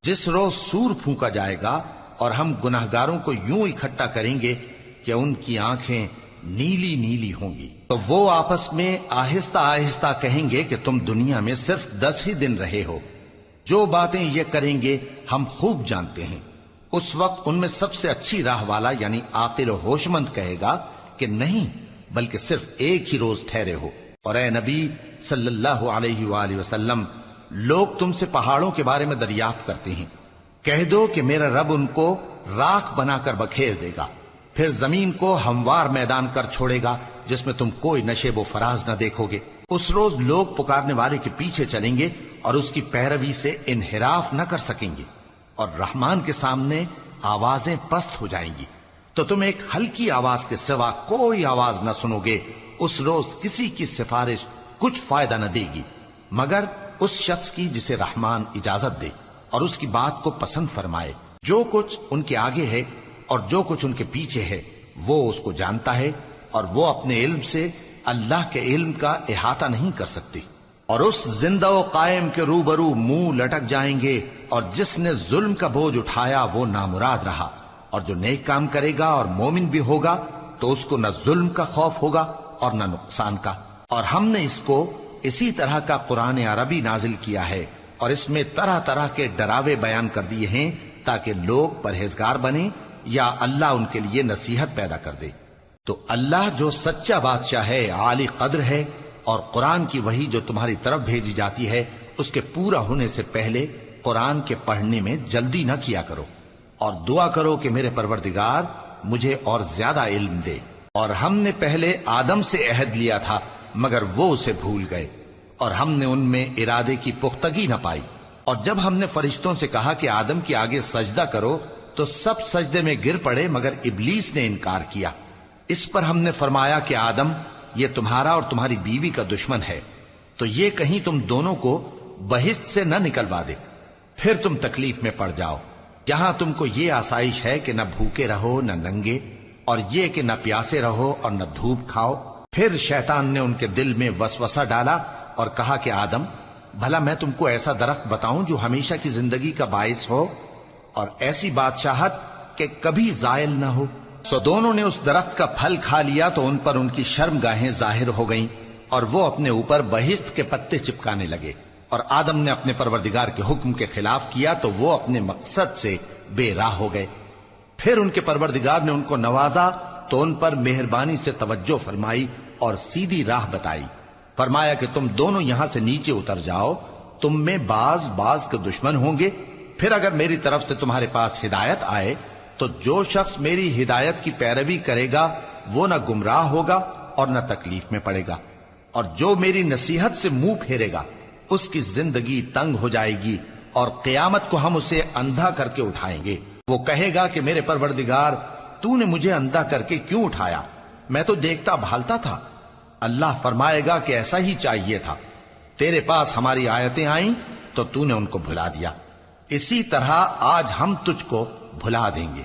جس روز سور پھونکا جائے گا اور ہم گناہگاروں کو یوں اکٹھا کریں گے کہ ان کی آنکھیں نیلی نیلی ہوں گی، تو وہ آپس میں آہستہ آہستہ کہیں گے کہ تم دنیا میں صرف 10 ہی دن رہے ہو، جو باتیں یہ کریں گے ہم خوب جانتے ہیں۔ اس وقت ان میں سب سے اچھی راہ والا یعنی عاقل و ہوش مند کہے گا کہ نہیں، بلکہ صرف ایک ہی روز ٹھہرے ہو۔ اور اے نبی صلی اللہ علیہ وآلہ وسلم، لوگ تم سے پہاڑوں کے بارے میں دریافت کرتے ہیں، کہہ دو کہ میرا رب ان کو راکھ بنا کر بکھیر دے گا، پھر زمین کو ہموار میدان کر چھوڑے گا جس میں تم کوئی نشیب و فراز نہ دیکھو گے۔ اس روز لوگ پکارنے والے کے پیچھے چلیں گے اور اس کی پیروی سے انحراف نہ کر سکیں گے، اور رحمان کے سامنے آوازیں پست ہو جائیں گی، تو تم ایک ہلکی آواز کے سوا کوئی آواز نہ سنو گے۔ اس روز کسی کی سفارش کچھ فائدہ نہ دے گی مگر اس شخص کی جسے رحمان اجازت دے اور اس کی بات کو پسند فرمائے۔ جو کچھ ان کے آگے ہے اور جو کچھ ان کے پیچھے ہے وہ اس کو جانتا ہے، اور وہ اپنے علم سے اللہ کے علم کا احاطہ نہیں کر سکتی۔ اور اس زندہ و قائم کے روبرو منہ لٹک جائیں گے، اور جس نے ظلم کا بوجھ اٹھایا وہ نامراد رہا، اور جو نیک کام کرے گا اور مومن بھی ہوگا تو اس کو نہ ظلم کا خوف ہوگا اور نہ نقصان کا۔ اور ہم نے اس کو اسی طرح کا قرآن عربی نازل کیا ہے، اور اس میں طرح طرح کے ڈراوے بیان کر دیے ہیں تاکہ لوگ پرہیزگار بنیں یا اللہ ان کے لیے نصیحت پیدا کر دے۔ تو اللہ جو سچا بادشاہ ہے، عالی قدر ہے، اور قرآن کی وحی جو تمہاری طرف بھیجی جاتی ہے اس کے پورا ہونے سے پہلے قرآن کے پڑھنے میں جلدی نہ کیا کرو، اور دعا کرو کہ میرے پروردگار مجھے اور زیادہ علم دے۔ اور ہم نے پہلے آدم سے عہد لیا تھا مگر وہ اسے بھول گئے، اور ہم نے ان میں ارادے کی پختگی نہ پائی۔ اور جب ہم نے فرشتوں سے کہا کہ آدم کے آگے سجدہ کرو تو سب سجدے میں گر پڑے مگر ابلیس نے انکار کیا۔ اس پر ہم نے فرمایا کہ آدم، یہ تمہارا اور تمہاری بیوی کا دشمن ہے، تو یہ کہیں تم دونوں کو بہشت سے نہ نکلوا دے، پھر تم تکلیف میں پڑ جاؤ، جہاں تم کو یہ آسائش ہے کہ نہ بھوکے رہو نہ ننگے، اور یہ کہ نہ پیاسے رہو اور نہ دھوپ کھاؤ۔ پھر شیطان نے ان کے دل میں وسوسہ ڈالا اور کہا کہ آدم، بھلا میں تم کو ایسا درخت بتاؤں جو ہمیشہ کی زندگی کا باعث ہو اور ایسی بادشاہت کہ کبھی زائل نہ ہو؟ سو دونوں نے اس درخت کا پھل کھا لیا تو ان پر ان کی شرم گاہیں ظاہر ہو گئیں، اور وہ اپنے اوپر بہشت کے پتے چپکانے لگے۔ اور آدم نے اپنے پروردگار کے حکم کے خلاف کیا تو وہ اپنے مقصد سے بے راہ ہو گئے۔ پھر ان کے پروردگار نے ان کو نوازا تو ان پر مہربانی سے توجہ فرمائی اور سیدھی راہ بتائی۔ فرمایا کہ تم دونوں یہاں سے نیچے اتر جاؤ، تم میں بعض کے دشمن ہوں گے، پھر اگر میری طرف سے تمہارے پاس ہدایت آئے تو جو شخص میری ہدایت کی پیروی کرے گا وہ نہ گمراہ ہوگا اور نہ تکلیف میں پڑے گا، اور جو میری نصیحت سے منہ پھیرے گا اس کی زندگی تنگ ہو جائے گی، اور قیامت کو ہم اسے اندھا کر کے اٹھائیں گے۔ وہ کہے گا کہ میرے پروردگار، تو نے مجھے اندھا کر کے کیوں اٹھایا؟ میں تو دیکھتا بھالتا تھا۔ اللہ فرمائے گا کہ ایسا ہی چاہیے تھا، تیرے پاس ہماری آیتیں آئیں تو تو نے ان کو بھلا دیا، اسی طرح آج ہم تجھ کو بھلا دیں گے۔